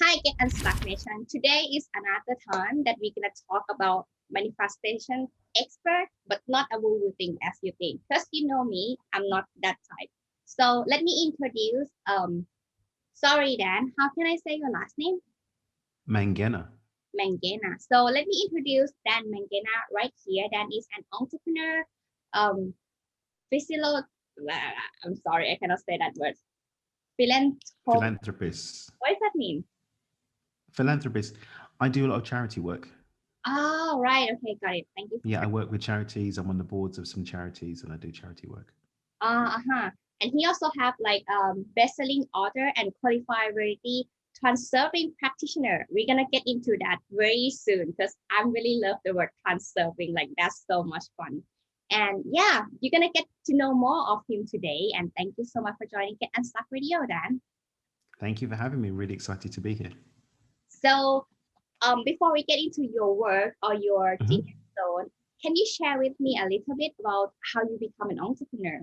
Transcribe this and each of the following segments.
Hi, Get UNSTUCK Nation. Today is another time that we're gonna talk about manifestation expert, but not a woo-woo thing as you think. Because you know me, I'm not that type. So let me introduce. Sorry, Dan. How can I say your last name? Mangena. Mangena. So let me introduce Dan Mangena right here. Dan is an entrepreneur, um, physio. I'm sorry, I cannot say that word. Philanthrop. Philanthropist. What does that mean? Philanthropist. I do a lot of charity work. Oh, right. Okay, got it. Thank you for Yeah, I work with charities. I'm on the boards of some charities and I do charity work. uh-huh. And he also have like best-selling author and qualified Reality Transurfing practitioner. We're gonna get into that very soon because I really love the word transurfing. Like that's so much fun. And yeah, you're gonna get to know more of him today. And thank you so much for joining Get Unstuck Radio, Dan. Thank you for having me. Really excited to be here. So before we get into your work or your Mhm. genius zone, can you share with me a little bit about how you become an entrepreneur?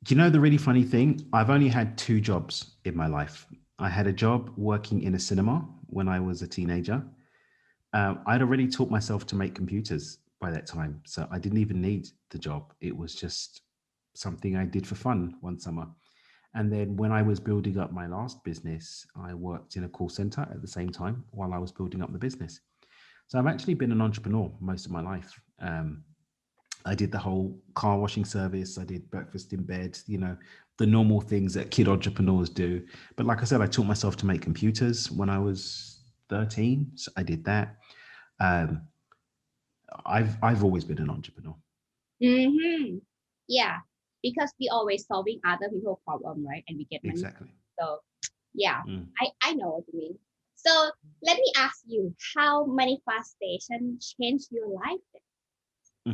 Do you know the really funny thing? I've only had two jobs in my life. I had a job working in a cinema when I was a teenager. I'd already taught myself to make computers by that time. So I didn't even need the job. It was just something I did for fun one summer. And then when I was building up my last business, I worked in a call center at the same time while I was building up the business. So I've actually been an entrepreneur most of my life. I did the whole car washing service. I did breakfast in bed, the normal things that kid entrepreneurs do. But like I said, I taught myself to make computers when I was 13. So I did that. Um, I've always been an entrepreneur. Mm-hmm. Yeah, because we always solving other people's problem, right? And we get money. Exactly. So yeah, Mm. I know what you mean. So let me ask you, how manifestation changed your life?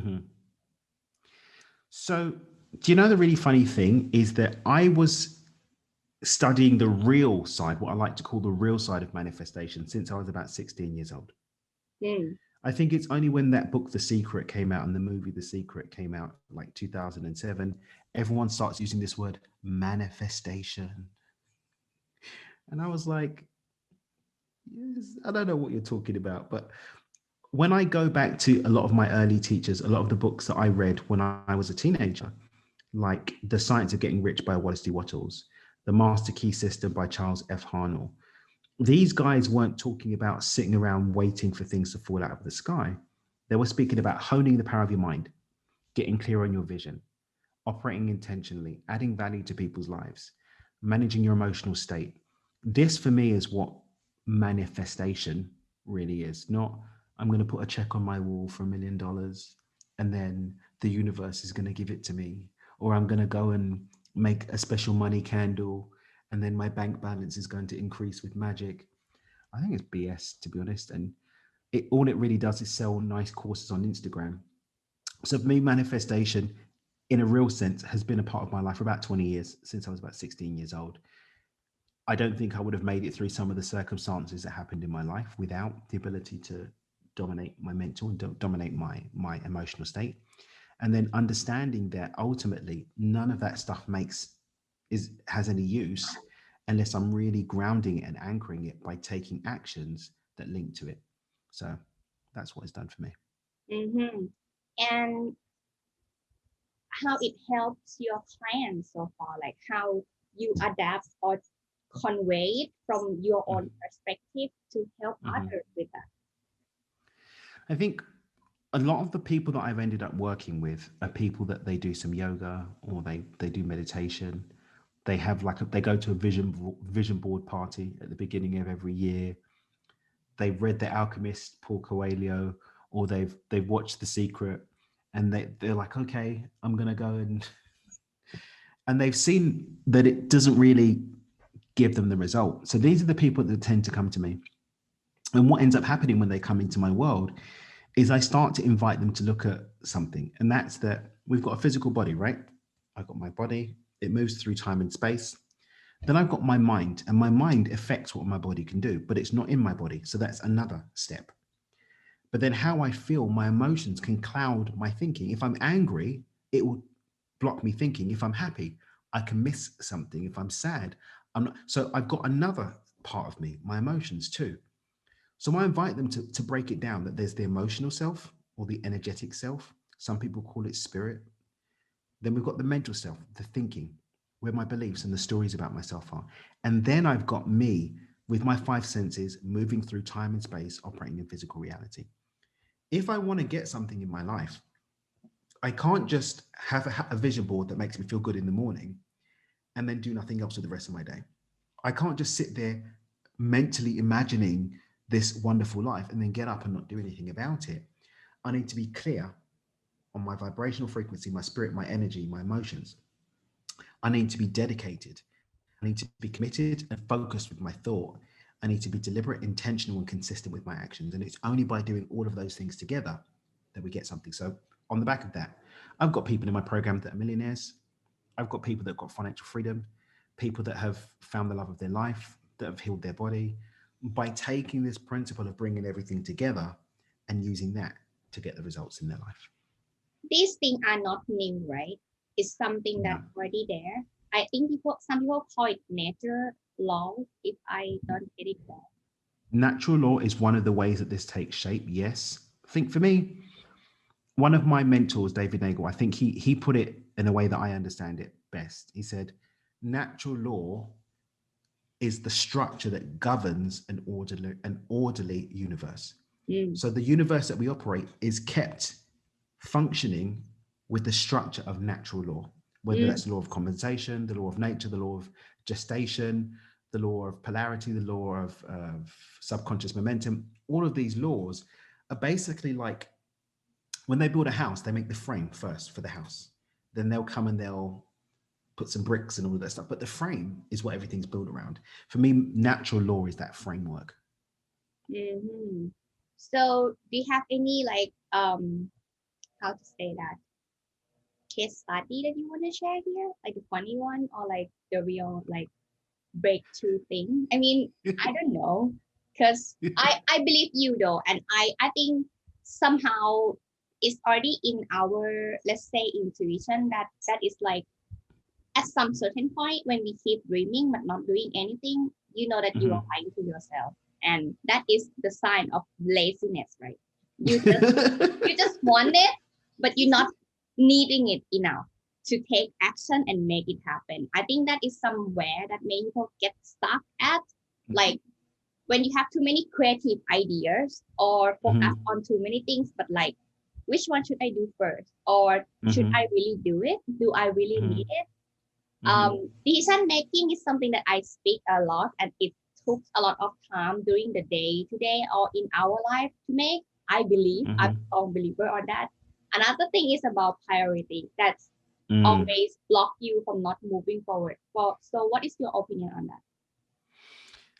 Hmm. So, do you know the really funny thing is that I was studying the real side, what I like to call the real side of manifestation, since I was about 16 years old. Mm. I think it's only when that book, The Secret, came out and the movie The Secret came out like 2007, everyone starts using this word manifestation. And I was like, yes, I don't know what you're talking about. But when I go back to a lot of my early teachers, a lot of the books that I read when I was a teenager, like The Science of Getting Rich by Wallace D. Wattles, The Master Key System by Charles F. Harnell, these guys weren't talking about sitting around waiting for things to fall out of the sky. They were speaking about honing the power of your mind, getting clear on your vision, operating intentionally, adding value to people's lives, managing your emotional state. This for me is what manifestation really is. Not, I'm going to put a check on my wall for $1 million and then the universe is going to give it to me, or I'm going to go and make a special money candle and then my bank balance is going to increase with magic. I think it's BS, to be honest. And all it really does is sell nice courses on Instagram. So for me, manifestation in a real sense has been a part of my life for about 20 years, since I was about 16 years old. I don't think I would have made it through some of the circumstances that happened in my life without the ability to dominate my mental and dominate my emotional state. And then understanding that ultimately none of that stuff has any use unless I'm really grounding it and anchoring it by taking actions that link to it. So that's what it's done for me. Mm-hmm. And how it helps your clients so far, like how you adapt or convey it from your own perspective to help Mm-hmm. others with that. I think a lot of the people that I've ended up working with are people that they do some yoga or they do meditation. They have they go to a vision board party at the beginning of every year. They've read The Alchemist, Paul Coelho, or they've watched The Secret, and they're like, okay, I'm gonna go and they've seen that it doesn't really give them the result. So these are the people that tend to come to me. And what ends up happening when they come into my world is I start to invite them to look at something. And that's that we've got a physical body, right? I've got my body, it moves through time and space. Then I've got my mind, and my mind affects what my body can do, but it's not in my body. So that's another step. But then how I feel, my emotions can cloud my thinking. If I'm angry, it will block me thinking. If I'm happy, I can miss something. If I'm sad, I'm not. So I've got another part of me, my emotions too. So I invite them to break it down, that there's the emotional self or the energetic self. Some people call it spirit. Then we've got the mental self, the thinking, where my beliefs and the stories about myself are. And then I've got me with my five senses moving through time and space, operating in physical reality. If I want to get something in my life, I can't just have a vision board that makes me feel good in the morning and then do nothing else for the rest of my day. I can't just sit there mentally imagining this wonderful life and then get up and not do anything about it. I need to be clear on my vibrational frequency, my spirit, my energy, my emotions. I need to be dedicated. I need to be committed and focused with my thought. I need to be deliberate, intentional, and consistent with my actions. And it's only by doing all of those things together that we get something. So on the back of that, I've got people in my program that are millionaires. I've got people that have got financial freedom, people that have found the love of their life, that have healed their body, by taking this principle of bringing everything together and using that to get the results in their life. These things are not new, right? It's something No. that's already there. I think some people call it nature law, if I don't get it wrong. Natural law is one of the ways that this takes shape, yes. I think for me, one of my mentors, David Nagel, I think he put it in a way that I understand it best. He said, natural law is the structure that governs an orderly universe. So the universe that we operate is kept functioning with the structure of natural law, whether that's the law of compensation, the law of nature, the law of gestation, the law of polarity, the law of subconscious momentum. All of these laws are basically like, when they build a house, they make the frame first for the house. Then they'll come and they'll put some bricks and all of that stuff. But the frame is what everything's built around. For me, natural law is that framework. Mm-hmm. So do you have any how to say that, case study that you want to share here? Like a funny one or like the real like breakthrough thing? I mean, I don't know. Because I believe you though. And I think somehow it's already in our, let's say, intuition that is like at some certain point when we keep dreaming but not doing anything, you know that you are lying to yourself. And that is the sign of laziness, right? You just want it, but you're not needing it enough to take action and make it happen. I think that is somewhere that many people get stuck at. Like when you have too many creative ideas or focus on too many things, but like, which one should I do first? Or should I really do it? Do I really need it? Decision making is something that I speak a lot, and it took a lot of time during the day today or in our life to make. I believe I'm a strong believer on that. Another thing is about priority. That's always block you from not moving forward. So what is your opinion on that?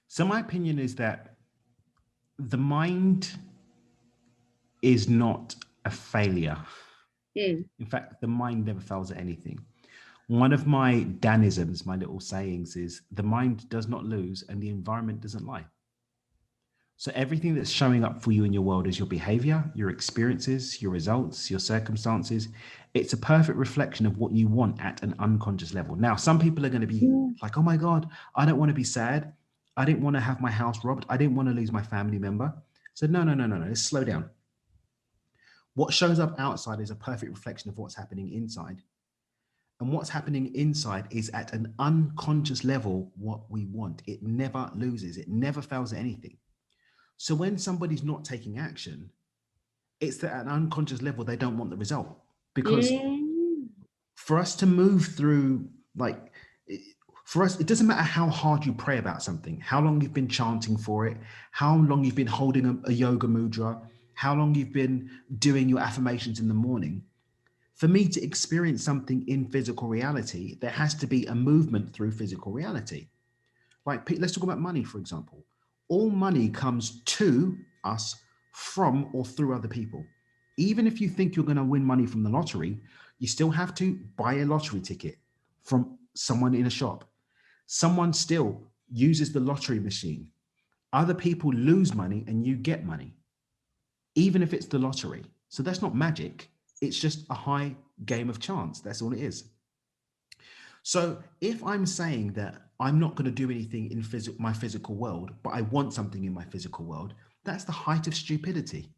So my opinion is that the mind is not a failure. In fact, the mind never fails at anything. One of my Danisms, my little sayings, is the mind does not lose and the environment doesn't lie. So everything that's showing up for you in your world is your behavior, your experiences, your results, your circumstances. It's a perfect reflection of what you want at an unconscious level. Now, some people are going to be like, oh my God, I don't want to be sad. I didn't want to have my house robbed. I didn't want to lose my family member. So no. Let's slow down. What shows up outside is a perfect reflection of what's happening inside. And what's happening inside is at an unconscious level what we want. It never loses. It never fails at anything. So when somebody's not taking action, it's that at an unconscious level, they don't want the result. Because for us to move through, like, for us, it doesn't matter how hard you pray about something, how long you've been chanting for it, how long you've been holding a yoga mudra, how long you've been doing your affirmations in the morning. For me to experience something in physical reality, there has to be a movement through physical reality. Like, let's talk about money, for example. All money comes to us from or through other people. Even if you think you're going to win money from the lottery, you still have to buy a lottery ticket from someone in a shop. Someone still uses the lottery machine. Other people lose money and you get money, even if it's the lottery. So that's not magic. It's just a high game of chance. That's all it is. So if I'm saying that I'm not going to do anything in my physical world, but I want something in my physical world, that's the height of stupidity.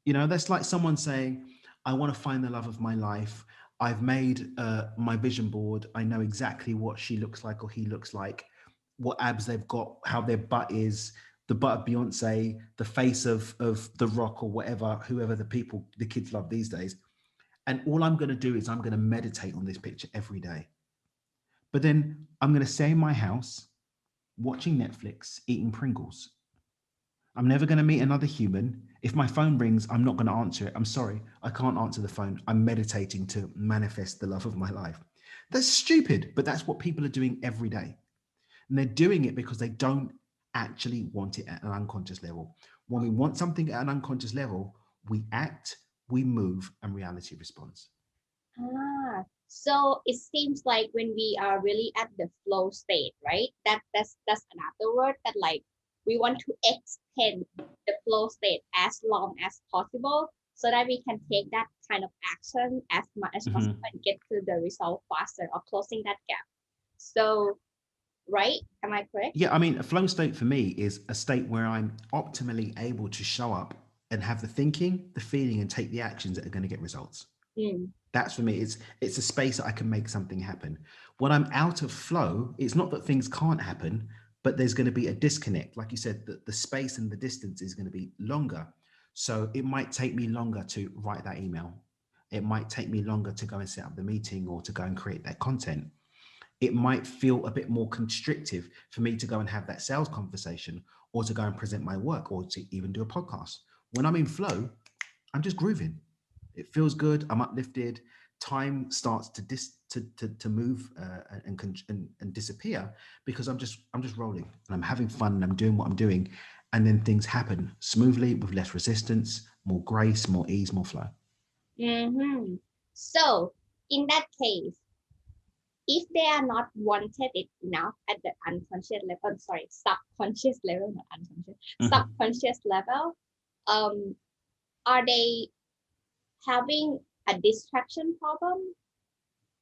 That's like someone saying, I want to find the love of my life. I've made my vision board. I know exactly what she looks like or he looks like, what abs they've got, how their butt is, the butt of Beyonce, the face of The Rock or whatever, whoever the kids love these days. And all I'm going to do is I'm going to meditate on this picture every day. But then I'm going to stay in my house, watching Netflix, eating Pringles. I'm never going to meet another human. If my phone rings, I'm not going to answer it. I'm sorry, I can't answer the phone. I'm meditating to manifest the love of my life. That's stupid, but that's what people are doing every day. And they're doing it because they don't actually want it at an unconscious level. When we want something at an unconscious level, we act, we move, and reality responds. So it seems like when we are really at the flow state, right? That's another word that like we want to extend the flow state as long as possible so that we can take that kind of action as much as possible and get to the result faster or closing that gap. So, right? Am I correct? Yeah, I mean, a flow state for me is a state where I'm optimally able to show up and have the thinking, the feeling, and take the actions that are going to get results. That's for me. It's a space that I can make something happen. When I'm out of flow, it's not that things can't happen, but there's going to be a disconnect. Like you said, the space and the distance is going to be longer. So it might take me longer to write that email. It might take me longer to go and set up the meeting or to go and create that content. It might feel a bit more constrictive for me to go and have that sales conversation or to go and present my work or to even do a podcast. When I'm in flow, I'm just grooving. It feels good. I'm uplifted. Time starts to move and disappear because I'm just rolling and I'm having fun and I'm doing what I'm doing, and then things happen smoothly with less resistance, more grace, more ease, more flow. So in that case, if they are not wanted it enough at the unconscious level, sorry, subconscious level, not unconscious, subconscious level, are they having a distraction problem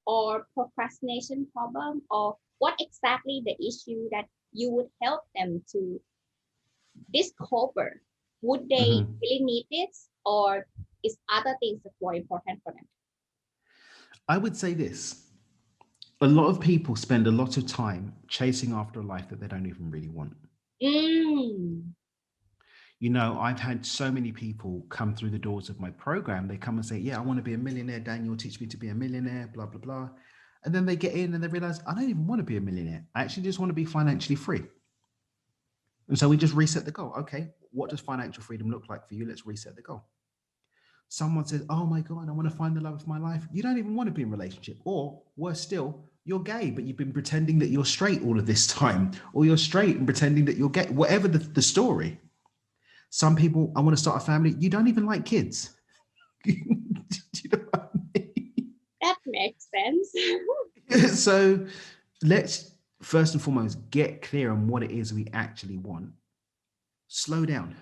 or procrastination problem, or what exactly the issue that you would help them to discover? Would they really need this, or is other things more important for them? I would say this. A lot of people spend a lot of time chasing after a life that they don't even really want. I've had so many people come through the doors of my program. They come and say, yeah, I want to be a millionaire. Daniel, teach me to be a millionaire, blah, blah, blah. And then they get in and they realize, I don't even want to be a millionaire. I actually just want to be financially free. And so we just reset the goal. Okay, what does financial freedom look like for you? Let's reset the goal. Someone says, oh my God, I want to find the love of my life. You don't even want to be in a relationship. Or worse still, you're gay, but you've been pretending that you're straight all of this time. Or you're straight and pretending that you're gay, whatever the story. Some people, I want to start a family. You don't even like kids. Do you know what I mean? That makes sense. So let's first and foremost get clear on what it is we actually want. Slow down.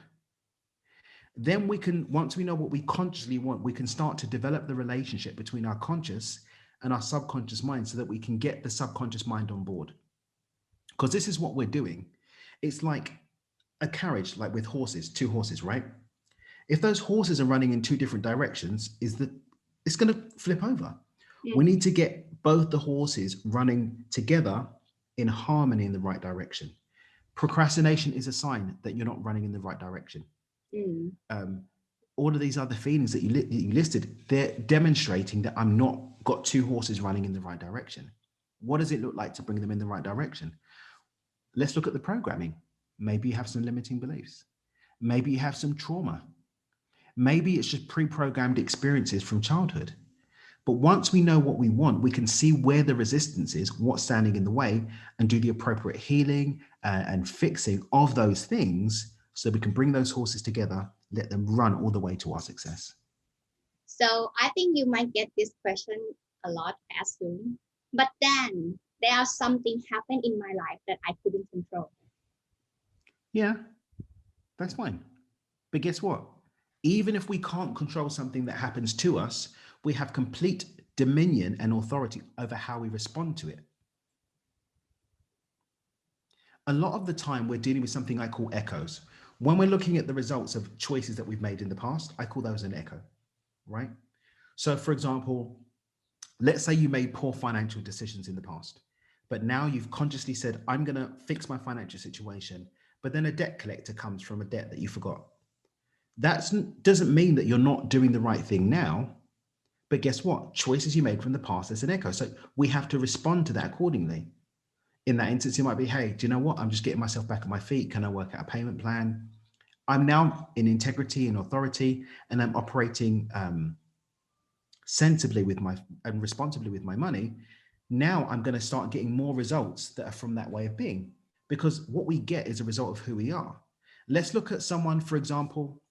Then we can, once we know what we consciously want, we can start to develop the relationship between our conscious and our subconscious mind so that we can get the subconscious mind on board. Because this is what we're doing. It's like a carriage, like with horses, two horses, right? If those horses are running in two different directions, it's going to flip over. We need to get both the horses running together in harmony in the right direction. Procrastination is a sign that you're not running in the right direction. All of these other feelings that you listed, they're demonstrating that I'm not got two horses running in the right direction. What does it look like to bring them in the right direction? Let's look at the programming. Maybe you have some limiting beliefs. Maybe you have some trauma. Maybe it's just pre-programmed experiences from childhood. But once we know what we want, we can see where the resistance is, what's standing in the way, and do the appropriate healing and fixing of those things so we can bring those horses together, let them run all the way to our success. So I think you might get this question a lot as soon, but then there something happened in my life that I couldn't control. Yeah, that's fine. But guess what? Even if we can't control something that happens to us, we have complete dominion and authority over how we respond to it. A lot of the time we're dealing with something I call echoes. When we're looking at the results of choices that we've made in the past, I call those an echo, right? So for example, let's say you made poor financial decisions in the past, but now you've consciously said, I'm going to fix my financial situation. But then a debt collector comes from a debt that you forgot. That doesn't mean that you're not doing the right thing now. But guess what? Choices you made from the past, there's an echo. So we have to respond to that accordingly. In that instance, it might be, hey, do you know what? I'm just getting myself back on my feet. Can I work out a payment plan? I'm now in integrity and authority, and I'm operating sensibly with my and responsibly with my money. Now I'm going to start getting more results that are from that way of being, because what we get is a result of who we are. Let's look at someone, for example,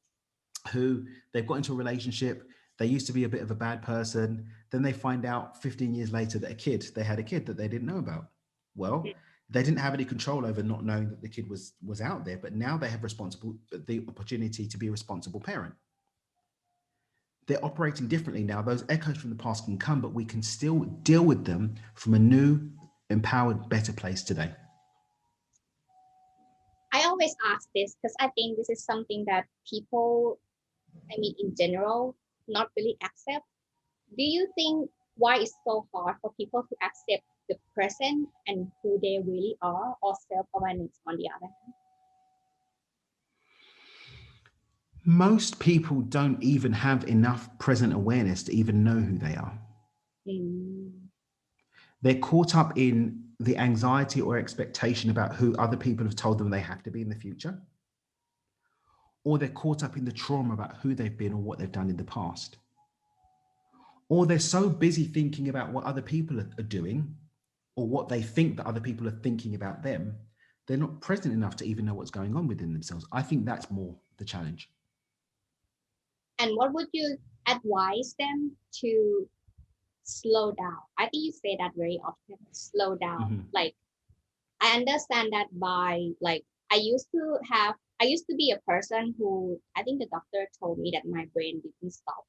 who they've got into a relationship. They used to be a bit of a bad person. Then they find out 15 years later that they had a kid that they didn't know about. Well, they didn't have any control over not knowing that the kid was out there, but now they have the opportunity to be a responsible parent. They're operating differently now. Those echoes from the past can come, but we can still deal with them from a new, empowered, better place today. I always ask this because I think this is something that people, in general, not really accept. Do you think why it's so hard for people to accept the present and who they really are, or self-awareness on the other hand? Most people don't even have enough present awareness to even know who they are. They're caught up in the anxiety or expectation about who other people have told them they have to be in the future, or they're caught up in the trauma about who they've been or what they've done in the past, or they're so busy thinking about what other people are doing or what they think that other people are thinking about them, they're not present enough to even know what's going on within themselves. I think that's more the challenge. And what would you advise them to slow down? I think you say that very often, slow down. Mm-hmm. Like, I understand that I used to be a person who, I think the doctor told me that my brain didn't stop.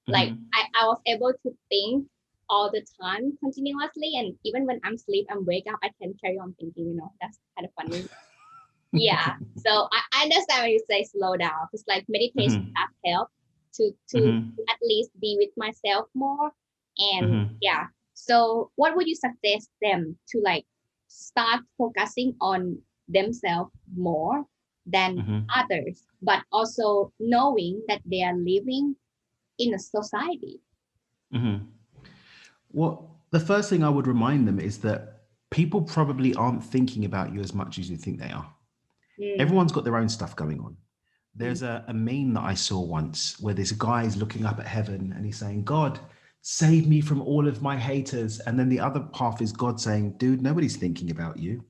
Like, Mm-hmm. I was able to think all the time continuously, and even when I'm asleep and wake up, I can carry on thinking, that's kind of funny. Yeah. So I understand when you say slow down, because like meditation Mm-hmm. have helped to Mm-hmm. at least be with myself more. And Mm-hmm. yeah. So what would you suggest them to like start focusing on themselves more than Mm-hmm. others, but also knowing that they are living in a society? Mm-hmm. Well, the first thing I would remind them is that people probably aren't thinking about you as much as you think they are. Everyone's got their own stuff going on. There's a meme that I saw once where this guy is looking up at heaven and he's saying, God, save me from all of my haters. And then the other half is God saying, dude, nobody's thinking about you.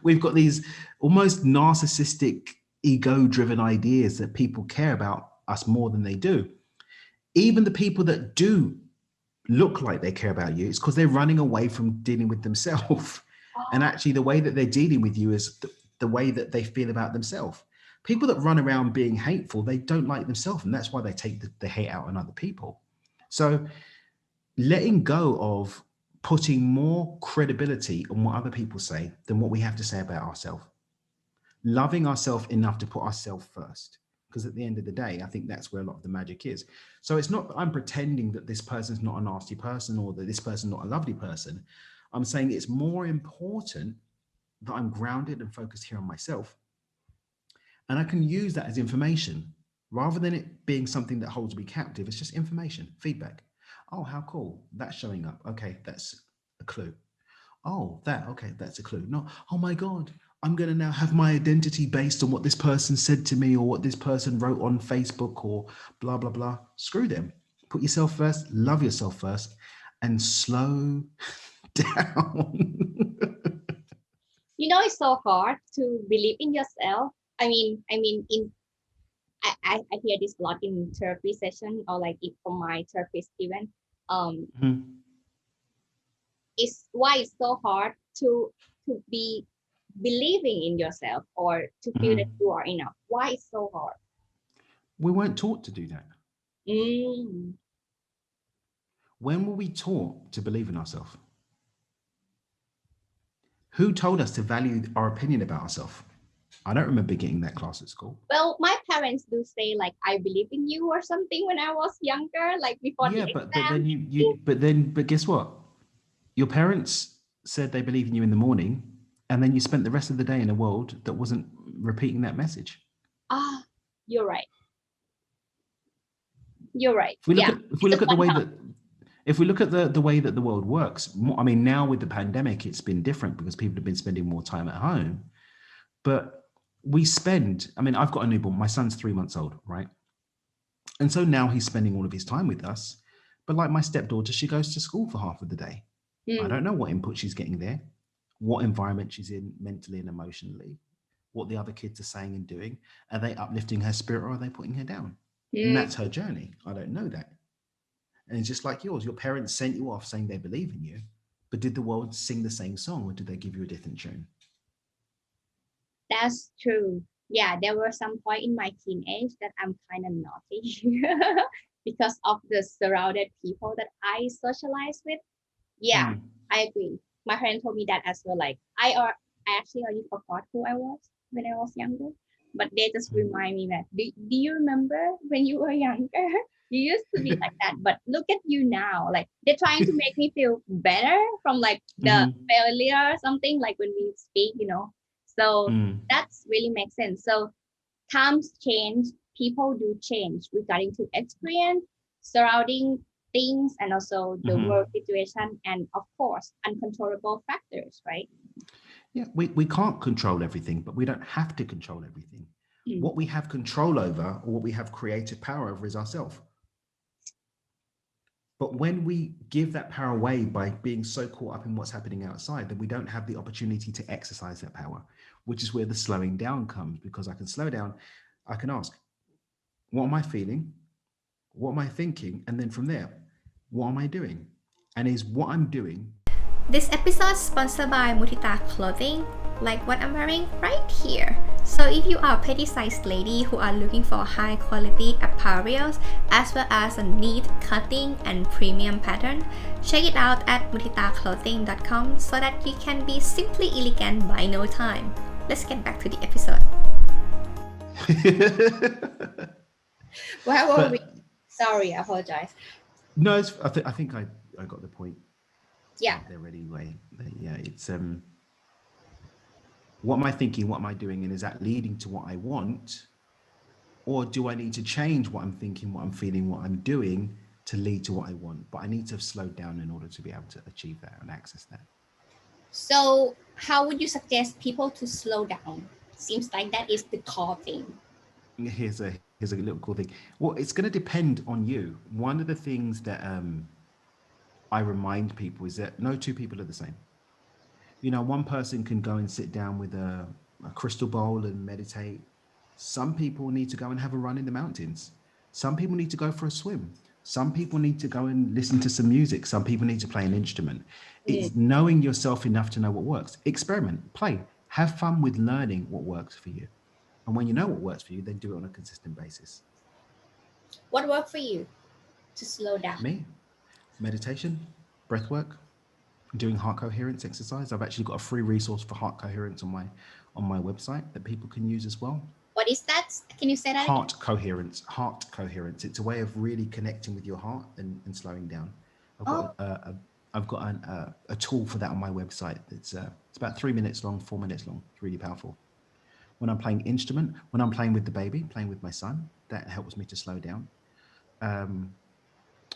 We've got these almost narcissistic, ego-driven ideas that people care about us more than they do. Even the people that do look like they care about you, it's because they're running away from dealing with themselves. And actually the way that they're dealing with you is the way that they feel about themselves. People that run around being hateful, they don't like themselves, and that's why they take the hate out on other people. So letting go of putting more credibility on what other people say than what we have to say about ourselves. Loving ourselves enough to put ourselves first. Because at the end of the day, I think that's where a lot of the magic is. So it's not that I'm pretending that this person's not a nasty person or that this person's not a lovely person. I'm saying it's more important that I'm grounded and focused here on myself. And I can use that as information rather than it being something that holds me captive. It's just information, feedback. Oh, how cool. That's showing up. Okay, that's a clue. Oh, okay, that's a clue. No, oh my God, I'm going to now have my identity based on what this person said to me or what this person wrote on Facebook or blah, blah, blah. Screw them. Put yourself first, love yourself first, and slow down. It's so hard to believe in yourself. I hear this a lot in therapy session, or like from my therapist even. Mhm. Is why it's so hard to be believing in yourself or to feel that Mhm. you are enough. Why it's so hard? We weren't taught to do that. Mm. when were we taught to believe in ourselves? Who told us to value our opinion about ourselves? I don't remember getting that class at school. Well, my parents do say like, I believe in you or something when I was younger, like before the exam. But guess what? Your parents said they believe in you in the morning, and then you spent the rest of the day in a world that wasn't repeating that message. You're right. You're right. If we look at the way that the world works, I mean, now with the pandemic, it's been different because people have been spending more time at home. But I've got a newborn. My son's 3 months old, right? And so now he's spending all of his time with us. But like my stepdaughter, she goes to school for half of the day. I don't know what input she's getting there, what environment she's in mentally and emotionally, what the other kids are saying and doing. Are they uplifting her spirit or are they putting her down? And that's her journey. I don't know that. And it's just like yours. Your parents sent you off saying they believe in you, but did the world sing the same song or did they give you a different tune? That's true. Yeah, there were some point in my teenage that I'm kind of naughty because of the surrounded people that I socialize with. Yeah, I agree. My parents told me that as well. Like I actually already forgot who I was when I was younger, but they just remind me that. Do you remember when you were younger? You used to be like that, but look at you now. Like they're trying to make me feel better from like the failure or something. Like when we speak, So that's really makes sense. So times change, people do change regarding to experience, surrounding things, and also the world situation, and of course, uncontrollable factors, right? Yeah, we can't control everything, but we don't have to control everything. What we have control over, or what we have creative power over, is ourselves. But when we give that power away by being so caught up in what's happening outside, then we don't have the opportunity to exercise that power, which is where the slowing down comes. Because I can slow down, I can ask, what am I feeling? What am I thinking? And then from there, what am I doing? And is what I'm doing. This episode is sponsored by Mutita Clothing, like what I'm wearing right here. So if you are a petty sized lady who are looking for high quality apparels as well as a neat cutting and premium pattern, check it out at mutitaclothing.com so that you can be simply elegant by no time. Let's get back to the episode. Where were we? Sorry, I apologize. No, I think I got the point. Yeah. There anyway. Yeah, it's what am I thinking? What am I doing? And is that leading to what I want? Or do I need to change what I'm thinking, what I'm feeling, what I'm doing to lead to what I want? But I need to have slowed down in order to be able to achieve that and access that. So how would you suggest people to slow down? Seems like that is the core thing. Here's a little cool thing. Well, it's going to depend on you. One of the things that I remind people is that no two people are the same. One person can go and sit down with a crystal bowl and meditate. Some people need to go and have a run in the mountains. Some people need to go for a swim. Some people need to go and listen to some music. Some people need to play an instrument. It's knowing yourself enough to know what works. Experiment, play, have fun with learning what works for you. And when you know what works for you, then do it on a consistent basis. What worked for you to slow down? Me? Meditation, breath work, doing heart coherence exercise. I've actually got a free resource for heart coherence on my website that people can use as well. What is that? Can you say that Heart coherence. It's a way of really connecting with your heart and slowing down. I've got a tool for that on my website. It's about 3 minutes long, 4 minutes long. It's really powerful. When I'm playing instrument, when I'm playing with the baby, playing with my son, that helps me to slow down.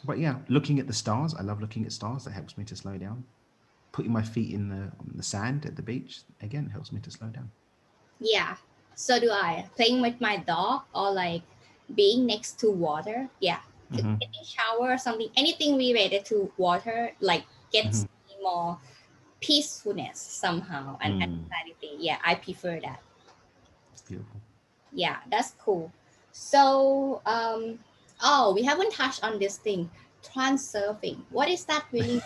But yeah, looking at the stars. I love looking at stars. That helps me to slow down. Putting my feet in the sand at the beach, again, helps me to slow down. Yeah, so do I. Playing with my dog or like being next to water. Yeah, taking a shower or something. Anything related to water, like gets me more peacefulness somehow and anxiety. Yeah, I prefer that. It's beautiful. Yeah, that's cool. So, we haven't touched on this thing, transurfing. What is that really?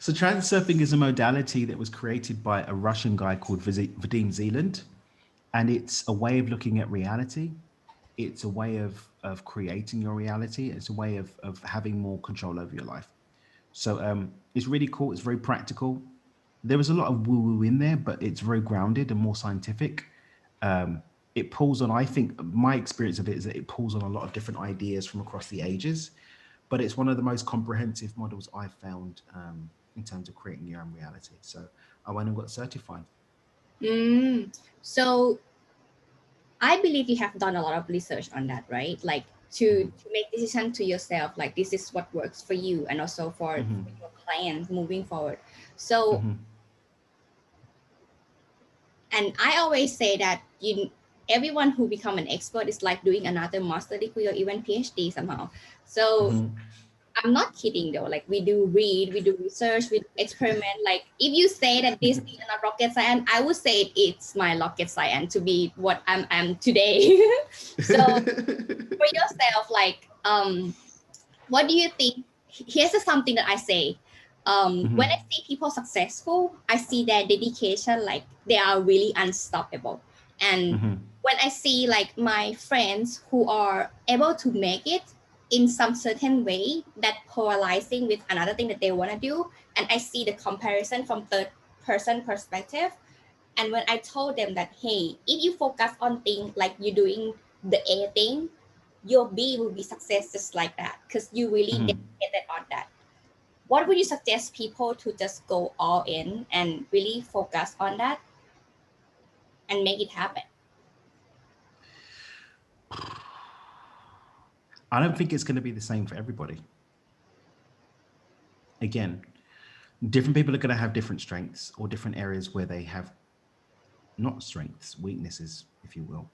So transurfing is a modality that was created by a Russian guy called Vadim Zeland, and it's a way of looking at reality. it's a way of creating your reality. It's a way of having more control over your life. So it's really cool. It's very practical. There is a lot of woo-woo in there, but it's very grounded and more scientific. It pulls on, I think my experience of it is that it pulls on a lot of different ideas from across the ages, but it's one of the most comprehensive models I've found in terms of creating your own reality. So I went and got certified. So I believe you have done a lot of research on that, right? Like to make decision to yourself, like this is what works for you and also for your clients moving forward. So, and I always say that everyone who become an expert is like doing another master degree or even PhD somehow. So I'm not kidding though. Like we do read, we do research, we do experiment. Like if you say that this is not rocket science, I would say it's my rocket science to be what I'm today. So for yourself, like what do you think? Here's something that I say. When I see people successful, I see their dedication, like they are really unstoppable. And when I see like my friends who are able to make it in some certain way that polarizing with another thing that they want to do, and I see the comparison from third person perspective, and when I told them that, hey, if you focus on things like you're doing the A thing, your B will be success just like that because you really dedicated on that. What would you suggest people to just go all in and really focus on that and make it happen? I don't think it's going to be the same for everybody. Again, different people are going to have different strengths or different areas where they have not strengths, weaknesses, if you will.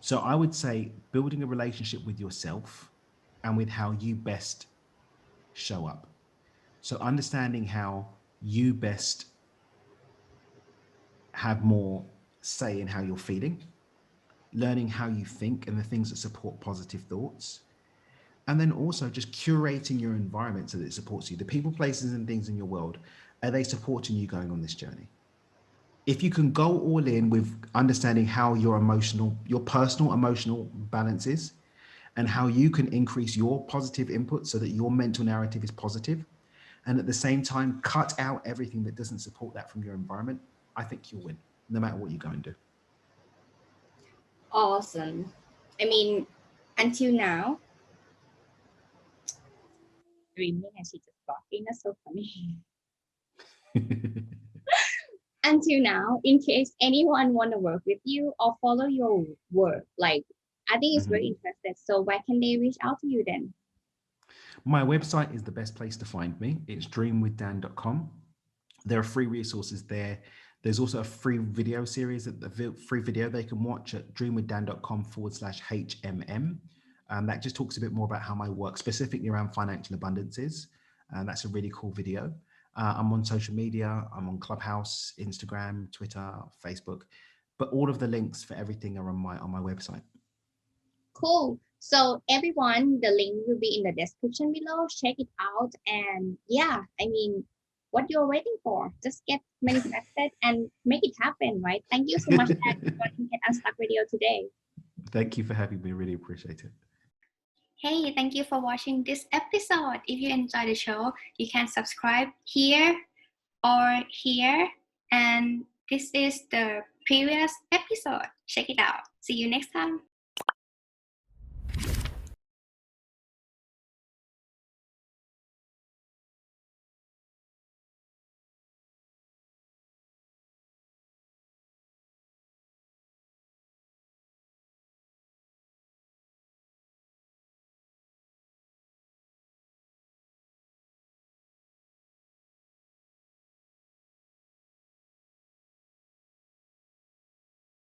So I would say building a relationship with yourself and with how you best show up. So understanding how you best have more say in how you're feeling, learning how you think and the things that support positive thoughts. And then also just curating your environment so that it supports you. The people, places, and things in your world, are they supporting you going on this journey? If you can go all in with understanding how your personal emotional balance is, and how you can increase your positive input so that your mental narrative is positive, and at the same time cut out everything that doesn't support that from your environment, I think you'll win, no matter what you go and do. Awesome. I mean, until now, dreaming and she just talking, that's so funny. Until now, in case anyone want to work with you or follow your work, like I think it's very interesting. So where can they reach out to you then? My website is the best place to find me. It's dreamwithdan.com. There are free resources there. There's also a free video series, free video they can watch at dreamwithdan.com/HMM. That just talks a bit more about how my work specifically around financial abundance is. And that's a really cool video. I'm on social media. I'm on Clubhouse, Instagram, Twitter, Facebook, but all of the links for everything are on my website. Cool. So everyone, the link will be in the description below. Check it out. And yeah, I mean, what you're waiting for? Just get manifested and make it happen, right? Thank you so much for joining Get Unstuck Radio today. Thank you for having me. Really appreciate it. Hey, thank you for watching this episode. If you enjoyed the show, you can subscribe here or here. And this is the previous episode. Check it out. See you next time.